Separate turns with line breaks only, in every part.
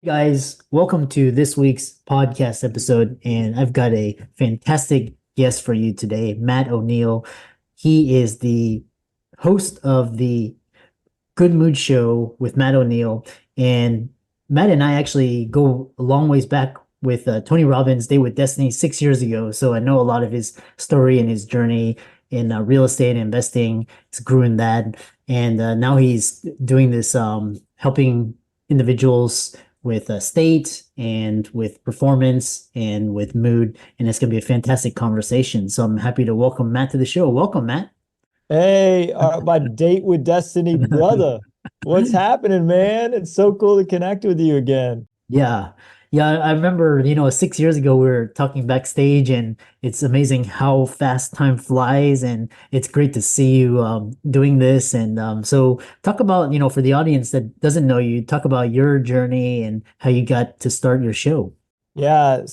Guys, welcome to this week's podcast episode. And I've got a fantastic guest for you today, Matt O'Neill. He is the host of the Good Mood Show with Matt O'Neill. And Matt and I actually go a long ways back with Tony Robbins' Day with Destiny 6 years ago. So I know a lot of his story and his journey in real estate and investing. It's grew in that. And now he's doing this, helping individuals with state and with performance and with mood. And it's going to be a fantastic conversation. So I'm happy to welcome Matt to the show. Welcome, Matt.
Hey, my date with Destiny brother. What's happening, man? It's so cool to connect with you again.
Yeah. Yeah, I remember, 6 years ago we were talking backstage, and it's amazing how fast time flies, and it's great to see you doing this. And so talk about, for the audience that doesn't know you, talk about your journey and how you got to start your show.
I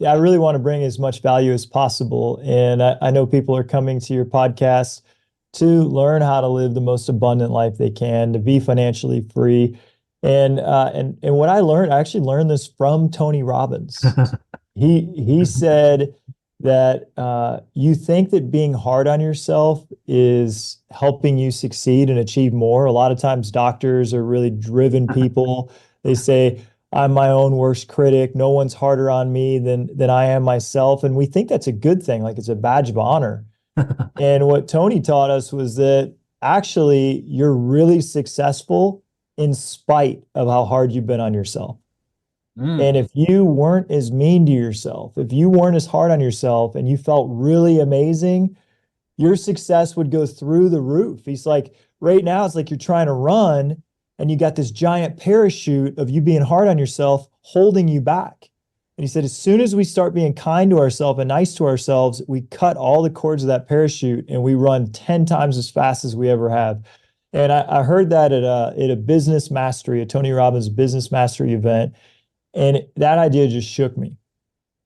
really want to bring as much value as possible. And I know people are coming to your podcast to learn how to live the most abundant life they can, to be financially free. And what I actually learned this from Tony Robbins. He said that you think that being hard on yourself is helping you succeed and achieve more. A lot of times doctors are really driven people. They say, I'm my own worst critic. No one's harder on me than I am myself. And we think that's a good thing, like it's a badge of honor. And what Tony taught us was that actually you're really successful in spite of how hard you've been on yourself.
Mm.
And if you weren't as mean to yourself, if you weren't as hard on yourself and you felt really amazing, your success would go through the roof. He's like, right now, it's like you're trying to run and you got this giant parachute of you being hard on yourself holding you back. And he said, as soon as we start being kind to ourselves and nice to ourselves, we cut all the cords of that parachute and we run 10 times as fast as we ever have. And I heard that at a business mastery, a Tony Robbins business mastery event. And that idea just shook me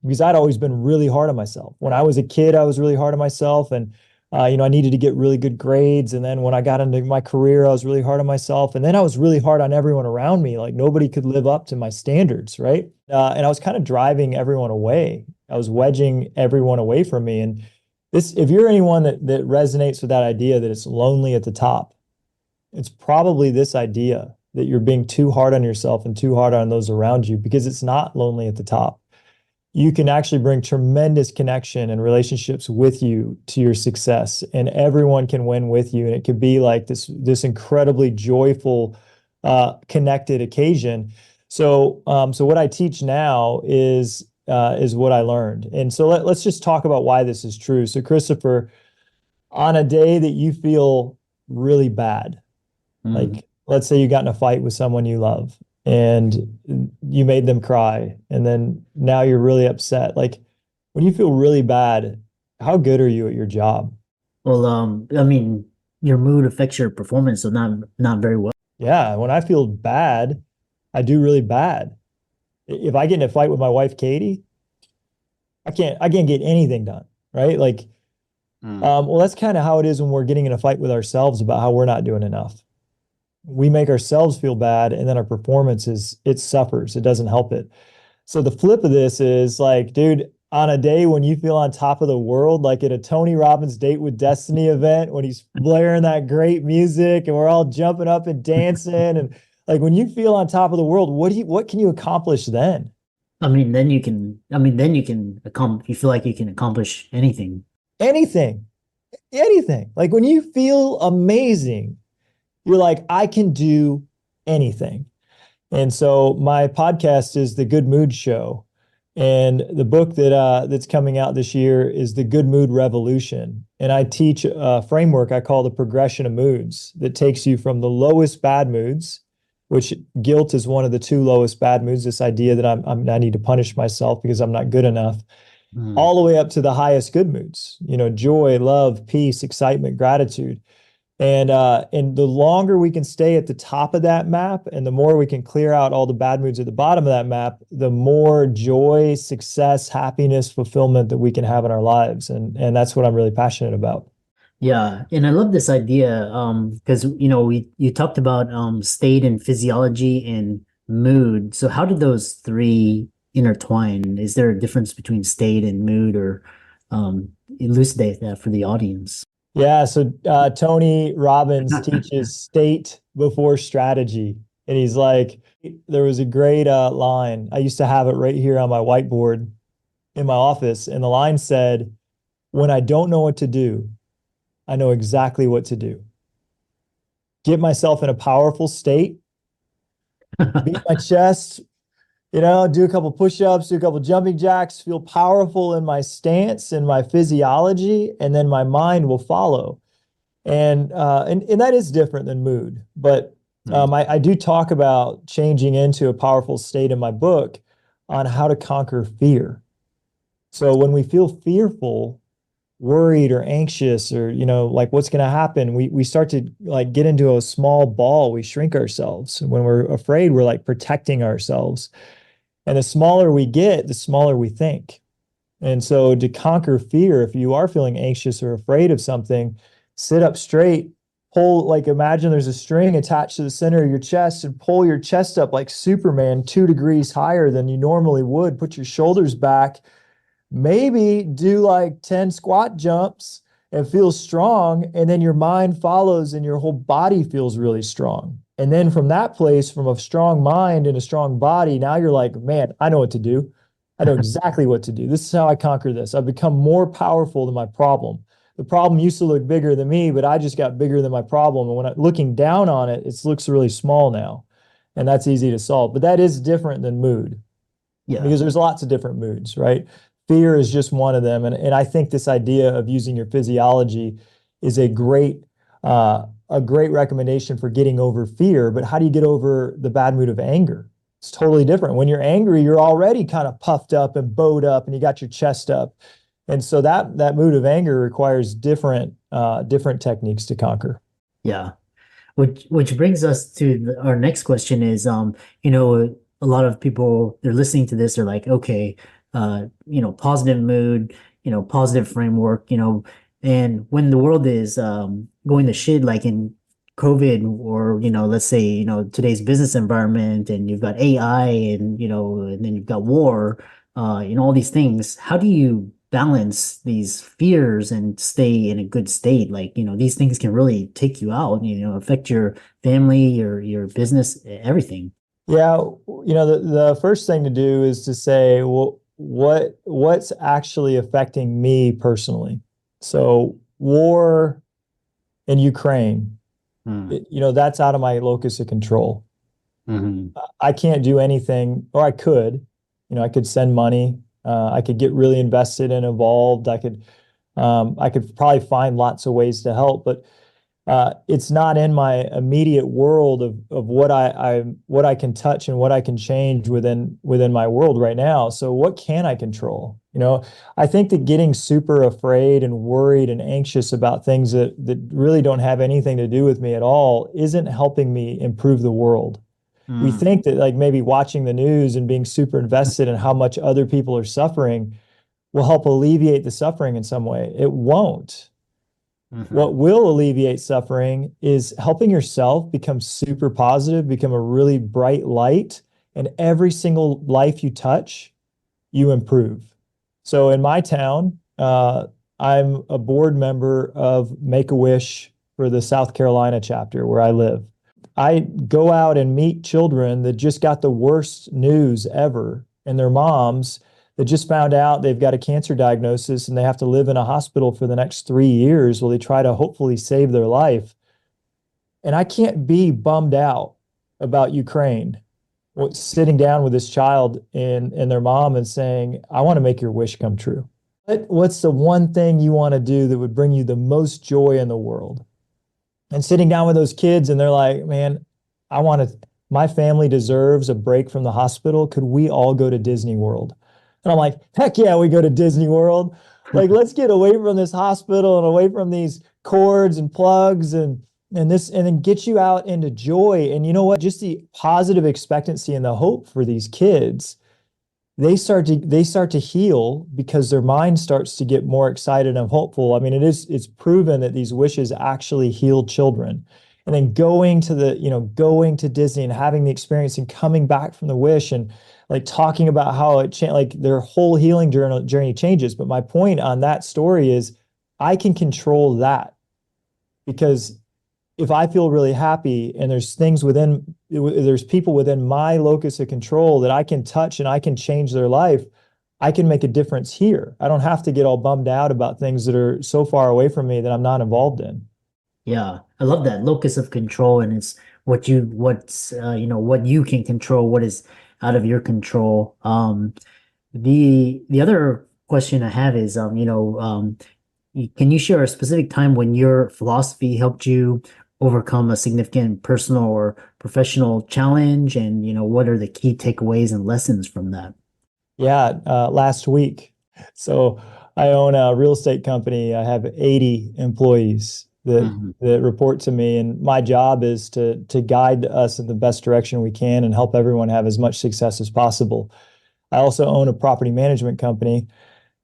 because I'd always been really hard on myself. When I was a kid, I was really hard on myself. And I needed to get really good grades. And then when I got into my career, I was really hard on myself. And then I was really hard on everyone around me. Like nobody could live up to my standards, right? And I was kind of driving everyone away. I was wedging everyone away from me. And if you're anyone that resonates with that idea that it's lonely at the top, it's probably this idea that you're being too hard on yourself and too hard on those around you, because it's not lonely at the top. You can actually bring tremendous connection and relationships with you to your success, and everyone can win with you. And it could be like this incredibly joyful, connected occasion. So what I teach now is what I learned. And so let's just talk about why this is true. So Christopher, on a day that you feel really bad,
Mm.
like let's say you got in a fight with someone you love and you made them cry, and then now you're really upset. Like when you feel really bad, how good are you at your job?
Well, I mean, your mood affects your performance, so not very well.
Yeah, when I feel bad, I do really bad. If I get in a fight with my wife, Katie, I can't get anything done, right? Like,
Mm.
well, that's kind of how it is when we're getting in a fight with ourselves about how we're not doing enough. We make ourselves feel bad, and then our performance it suffers. It doesn't help it. So the flip of this is like, dude, on a day when you feel on top of the world, like at a Tony Robbins Date with Destiny event, when he's blaring that great music and we're all jumping up and dancing, and like when you feel on top of the world, what can you accomplish then?
Then you can accomplish, you feel like you can accomplish anything.
Anything, anything. Like when you feel amazing, you're like, I can do anything. And so my podcast is the Good Mood Show. And the book that's coming out this year is the Good Mood Revolution. And I teach a framework I call the progression of moods that takes you from the lowest bad moods, which guilt is one of the two lowest bad moods, this idea that I need to punish myself because I'm not good enough,
Mm.
all the way up to the highest good moods, joy, love, peace, excitement, gratitude. And the longer we can stay at the top of that map and the more we can clear out all the bad moods at the bottom of that map, the more joy, success, happiness, fulfillment that we can have in our lives. And that's what I'm really passionate about.
Yeah, and I love this idea because you talked about state and physiology and mood. So how did those three intertwine? Is there a difference between state and mood, or elucidate that for the audience?
Yeah, so Tony Robbins teaches state before strategy. And he's like, there was a great line. I used to have it right here on my whiteboard in my office. And the line said, when I don't know what to do, I know exactly what to do. Get myself in a powerful state, beat my chest, do a couple push-ups, do a couple jumping jacks, feel powerful in my stance and my physiology, and then my mind will follow. And that is different than mood. But
Mm.
I do talk about changing into a powerful state in my book on how to conquer fear. So when we feel fearful, worried or anxious, or like what's going to happen, we start to like get into a small ball. We shrink ourselves. When we're afraid, we're like protecting ourselves. And the smaller we get, the smaller we think. And so to conquer fear, if you are feeling anxious or afraid of something, sit up straight, pull, like imagine there's a string attached to the center of your chest, and pull your chest up like Superman 2 degrees higher than you normally would. Put your shoulders back, maybe do like 10 squat jumps and feel strong. And then your mind follows and your whole body feels really strong. And then from that place, from a strong mind and a strong body, now you're like, man, I know what to do. I know exactly what to do. This is how I conquer this. I've become more powerful than my problem. The problem used to look bigger than me, but I just got bigger than my problem. And when I'm looking down on it, it looks really small now. And that's easy to solve. But that is different than mood,
Yeah.
because there's lots of different moods, right? Fear is just one of them. And I think this idea of using your physiology is a great recommendation for getting over fear. But how do you get over the bad mood of anger? It's totally different. When you're angry, you're already kind of puffed up and bowed up and you got your chest up. And so that mood of anger requires different techniques to conquer.
Yeah. Which brings us to our next question is, a lot of people, they're listening to this, they're like, okay, positive mood, positive framework, and when the world is going to shit, like in COVID, or let's say, today's business environment, and you've got AI, and and then you've got war, all these things. How do you balance these fears and stay in a good state? Like, these things can really take you out, affect your family, your business, everything.
Yeah, the first thing to do is to say, well, what's actually affecting me personally? So war in Ukraine,
Mm.
that's out of my locus of control.
Hmm.
I can't do anything, or I could, I could send money, I could get really invested and involved. I could probably find lots of ways to help, but it's not in my immediate world of what I can touch and what I can change within my world right now. So what can I control? I think that getting super afraid and worried and anxious about things that really don't have anything to do with me at all isn't helping me improve the world. We
Mm.
think that like maybe watching the news and being super invested in how much other people are suffering will help alleviate the suffering in some way. It won't.
Hmm.
What will alleviate suffering is helping yourself become super positive, become a really bright light, and every single life you touch, you improve. So in my town, I'm a board member of Make-A-Wish for the South Carolina chapter where I live. I go out and meet children that just got the worst news ever, and their moms that just found out they've got a cancer diagnosis and they have to live in a hospital for the next 3 years while they try to hopefully save their life. And I can't be bummed out about Ukraine, sitting down with this child and their mom and saying, I want to make your wish come true. What's the one thing you want to do that would bring you the most joy in the world? And sitting down with those kids and they're like, man, my family deserves a break from the hospital. Could we all go to Disney World? And I'm like, heck yeah, we go to Disney World. Like, let's get away from this hospital and away from these cords and plugs and this, and then get you out into joy. And you know what? Just the positive expectancy and the hope for these kids, they start to heal because their mind starts to get more excited and hopeful. I mean, it's proven that these wishes actually heal children. And then going to Disney and having the experience and coming back from the Wish and like talking about how it changed, like their whole healing journey changes. But my point on that story is I can control that because if I feel really happy and there's people within my locus of control that I can touch and I can change their life, I can make a difference here. I don't have to get all bummed out about things that are so far away from me that I'm not involved in.
Yeah, I love that locus of control, and it's what's what you can control, what is out of your control. The other question I have is, can you share a specific time when your philosophy helped you overcome a significant personal or professional challenge, and what are the key takeaways and lessons from that?
Yeah, last week. So I own a real estate company. I have 80 employees
Hmm.
that report to me, and my job is to guide us in the best direction we can and help everyone have as much success as possible. I also own a property management company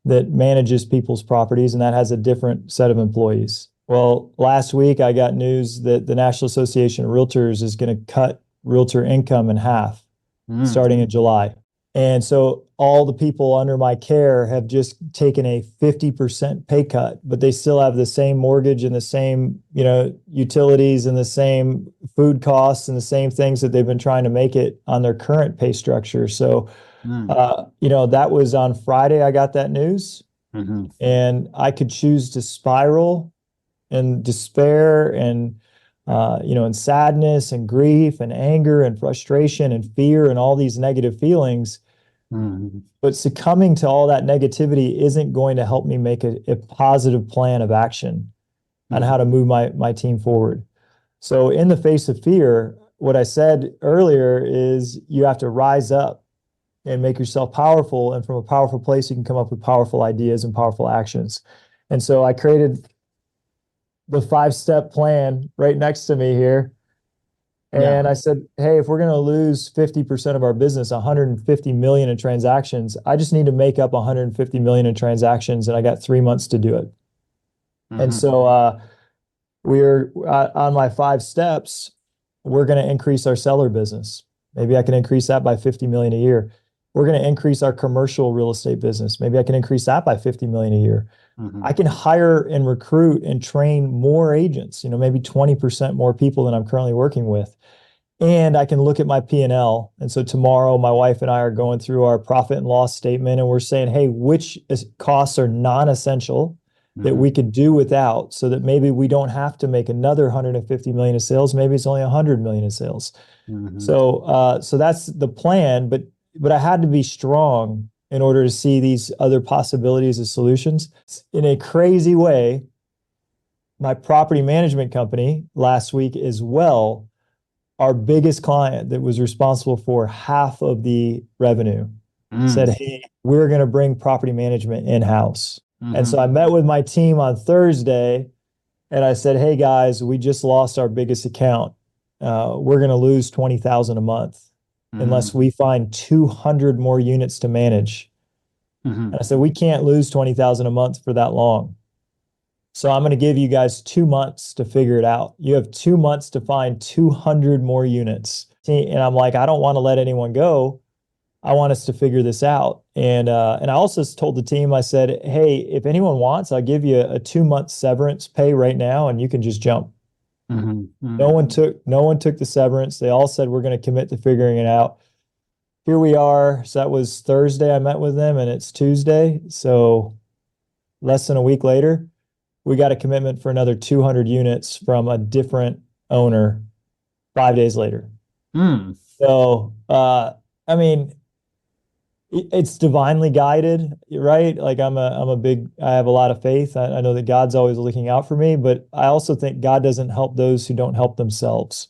that manages people's properties, and that has a different set of employees. Well, last week I got news that the National Association of Realtors is going to cut realtor income in half
Mm.
starting in July. And so all the people under my care have just taken a 50% pay cut, but they still have the same mortgage and the same, utilities and the same food costs and the same things that they've been trying to make it on their current pay structure. So,
Mm.
that was on Friday. I got that news,
Hmm.
and I could choose to spiral and despair and sadness and grief and anger and frustration and fear and all these negative feelings.
Hmm.
But succumbing to all that negativity isn't going to help me make a positive plan of action on how to move my team forward. So, in the face of fear, what I said earlier is you have to rise up and make yourself powerful. And from a powerful place, you can come up with powerful ideas and powerful actions. And so I created the 5-step plan right next to me here.
Yeah.
And I said, hey, if we're going to lose 50% of our business, 150 million in transactions, I just need to make up 150 million in transactions. And I got 3 months to do it. And
Hmm.
so we're on my 5 steps. We're going to increase our seller business. Maybe I can increase that by 50 million a year. We're going to increase our commercial real estate business. Maybe I can increase that by 50 million a year.
Hmm.
I can hire and recruit and train more agents, maybe 20% more people than I'm currently working with. And I can look at my P&L. And so tomorrow, my wife and I are going through our profit and loss statement, and we're saying, hey, which costs are non-essential that
Hmm.
we could do without so that maybe we don't have to make another 150 million in sales. Maybe it's only 100 million in sales.
Hmm.
So that's the plan. But I had to be strong in order to see these other possibilities of solutions. In a crazy way, my property management company last week as well, our biggest client that was responsible for half of the revenue said,
Mm.
hey, we're going to bring property management in-house. And so
Hmm.
I met with my team on Thursday and I said, hey guys, we just lost our biggest account. We're going to lose 20,000 a month unless
Hmm.
we find 200 more units to manage.
Hmm.
And I said, we can't lose 20,000 a month for that long. So I'm going to give you guys 2 months to figure it out. You have 2 months to find 200 more units. And I'm like, I don't want to let anyone go. I want us to figure this out. And I also told the team, I said, hey, if anyone wants, I'll give you a 2 month severance pay right now, and you can just jump.
Hmm.
No one took the severance. They all said we're going to commit to figuring it out. Here we are. So that was Thursday. I met with them, and it's Tuesday. So less than a week later, we got a commitment for another 200 units from a different owner 5 days later.
Mm.
So, I mean, it's divinely guided, right? Like I have a lot of faith. I know that God's always looking out for me, but I also think God doesn't help those who don't help themselves.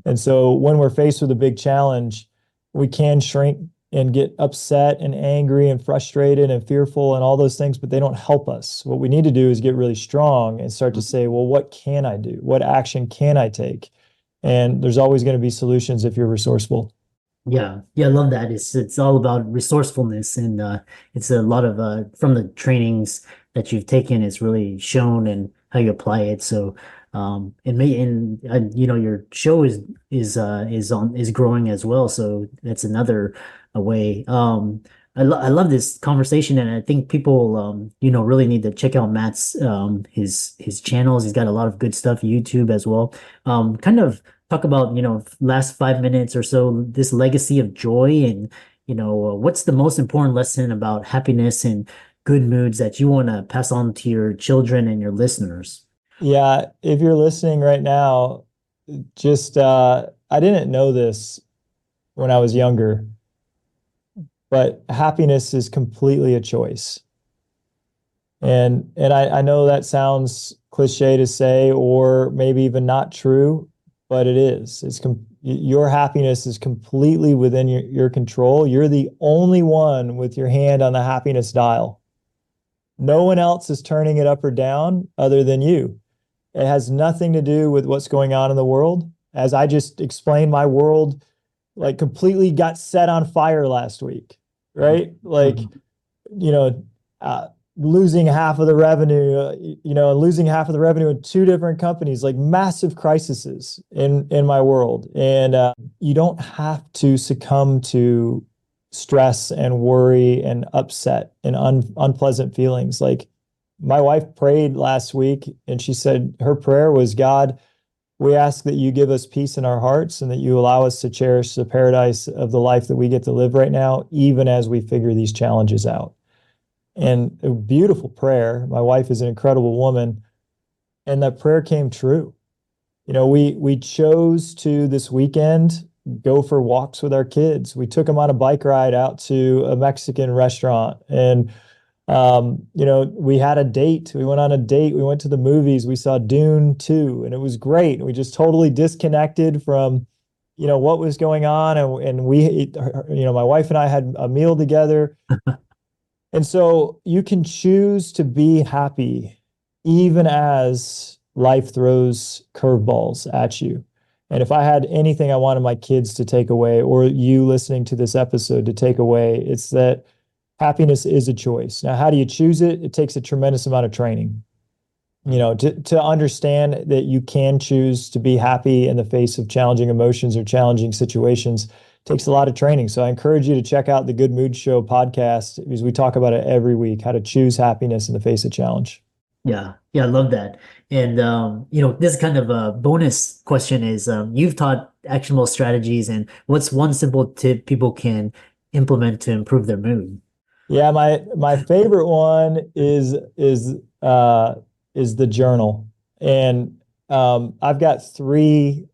And so when we're faced with a big challenge, we can shrink and get upset and angry and frustrated and fearful and all those things, but they don't help us. What we need to do is get really strong and start to say, well, what can I do? What action can I take? And there's always going to be solutions if you're resourceful.
Yeah, yeah, I love that. It's all about resourcefulness, and it's a lot of from the trainings that you've taken, it's really shown and how you apply it. So your show is growing as well, so that's another way. I love this conversation, and I think people really need to check out Matt's his channels. He's got a lot of good stuff, YouTube as well. Kind of talk about last 5 minutes or so, this legacy of joy, and what's the most important lesson about happiness and good moods that you want to pass on to your children and your listeners.
Yeah, if you're listening right now, just I didn't know this when I was younger, but happiness is completely a choice. And I know that sounds cliche to say, or maybe even not true, but it is. Your happiness is completely within your control. You're the only one with your hand on the happiness dial. No one else is turning it up or down other than you. It has nothing to do with what's going on in the world. As I just explained, my world like completely got set on fire last week, right? Like,
Mhm.
you know, uh, losing half of the revenue, and losing half of the revenue in two different companies, like massive crises in my world. And you don't have to succumb to stress and worry and upset and unpleasant feelings. Like my wife prayed last week, and she said her prayer was, God, we ask that you give us peace in our hearts and that you allow us to cherish the paradise of the life that we get to live right now, even as we figure these challenges out. And a beautiful prayer. My wife is an incredible woman, and that prayer came true. We chose to this weekend go for walks with our kids. We took them on a bike ride out to a Mexican restaurant, and we had a date. We went on a date. We went to the movies. We saw Dune 2, and it was great. We just totally disconnected from, what was going on, and my wife and I had a meal together. And so you can choose to be happy even as life throws curveballs at you. And if I had anything I wanted my kids to take away, or you listening to this episode to take away, it's that happiness is a choice. Now, how do you choose it? It takes a tremendous amount of training. To understand that you can choose to be happy in the face of challenging emotions or challenging situations takes a lot of training. So I encourage you to check out the Good Mood Show podcast, because we talk about it every week, how to choose happiness in the face of challenge.
Yeah, yeah, I love that. And this kind of a bonus question is you've taught actionable strategies, and what's one simple tip people can implement to improve their mood?
Yeah, my favorite one is the journal. And I got three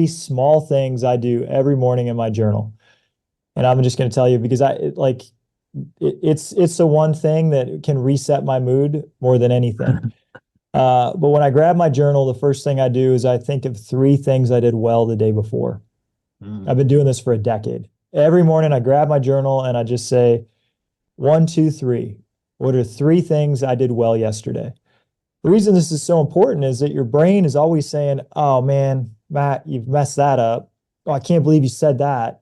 small things I do every morning in my journal. And I'm just going to tell you because it's the one thing that can reset my mood more than anything. But when I grab my journal, the first thing I do is I think of three things I did well the day before. I've
Mm.
been doing this for a decade. Every morning I grab my journal and I just say, one, two, three. What are three things I did well yesterday? The reason this is so important is that your brain is always saying, oh man, Matt, you've messed that up. Oh, I can't believe you said that.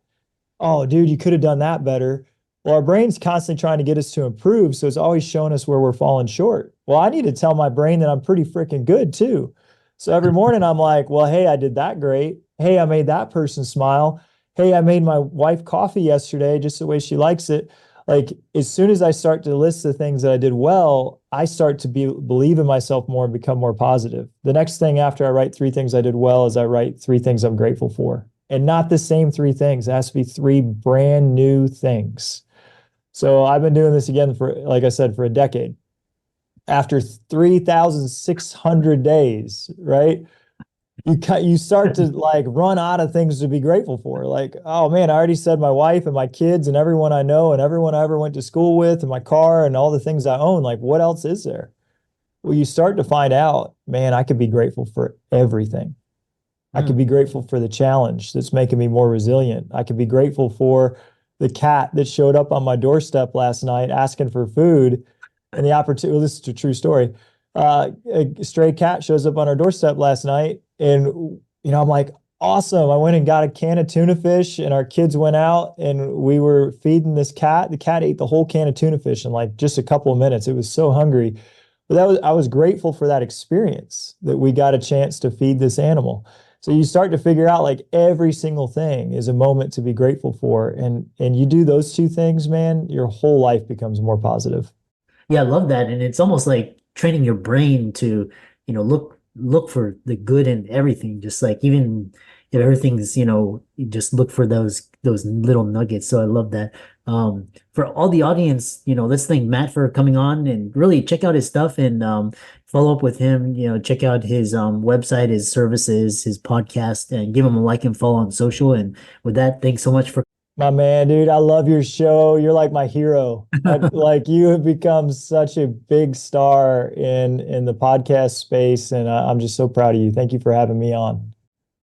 Oh, dude, you could have done that better. Well, our brain's constantly trying to get us to improve. So it's always showing us where we're falling short. Well, I need to tell my brain that I'm pretty freaking good too. So every morning I'm like, well, hey, I did that great. Hey, I made that person smile. Hey, I made my wife coffee yesterday just the way she likes it. Like as soon as I start to list the things that I did well, I start to believe in myself more and become more positive. The next thing after I write three things I did well is I write three things I'm grateful for. And not the same three things. It has to be three brand new things. So I've been doing this again for, like I said, for a decade. After 3,600 days, right? You start to like run out of things to be grateful for. Like, oh man, I already said my wife and my kids and everyone I know and everyone I ever went to school with and my car and all the things I own. Like, what else is there? Well, you start to find out, man, I could be grateful for everything. I could be
Mm.
grateful for the challenge that's making me more resilient. I could be grateful for the cat that showed up on my doorstep last night asking for food and the opportunity. Well, this is a true story. A stray cat shows up on our doorstep last night, and I'm like, awesome. I went and got a can of tuna fish, and our kids went out and we were feeding this cat. The cat ate the whole can of tuna fish in like just a couple of minutes. It was so hungry. But I was grateful for that experience that we got a chance to feed this animal. So you start to figure out like every single thing is a moment to be grateful for. And you do those two things, man, your whole life becomes more positive.
Yeah, I love that. And it's almost like training your brain to, look for the good in everything. Just like even if everything's, you just look for those little nuggets. So I love that. For all the audience, let's thank Matt for coming on and really check out his stuff and follow up with him, check out his website, his services, his podcast, and give him a like and follow on social. And with that, thanks so much for
My man, dude, I love your show. You're like my hero. Like you have become such a big star in the podcast space, and I'm just so proud of you. Thank you for having me on.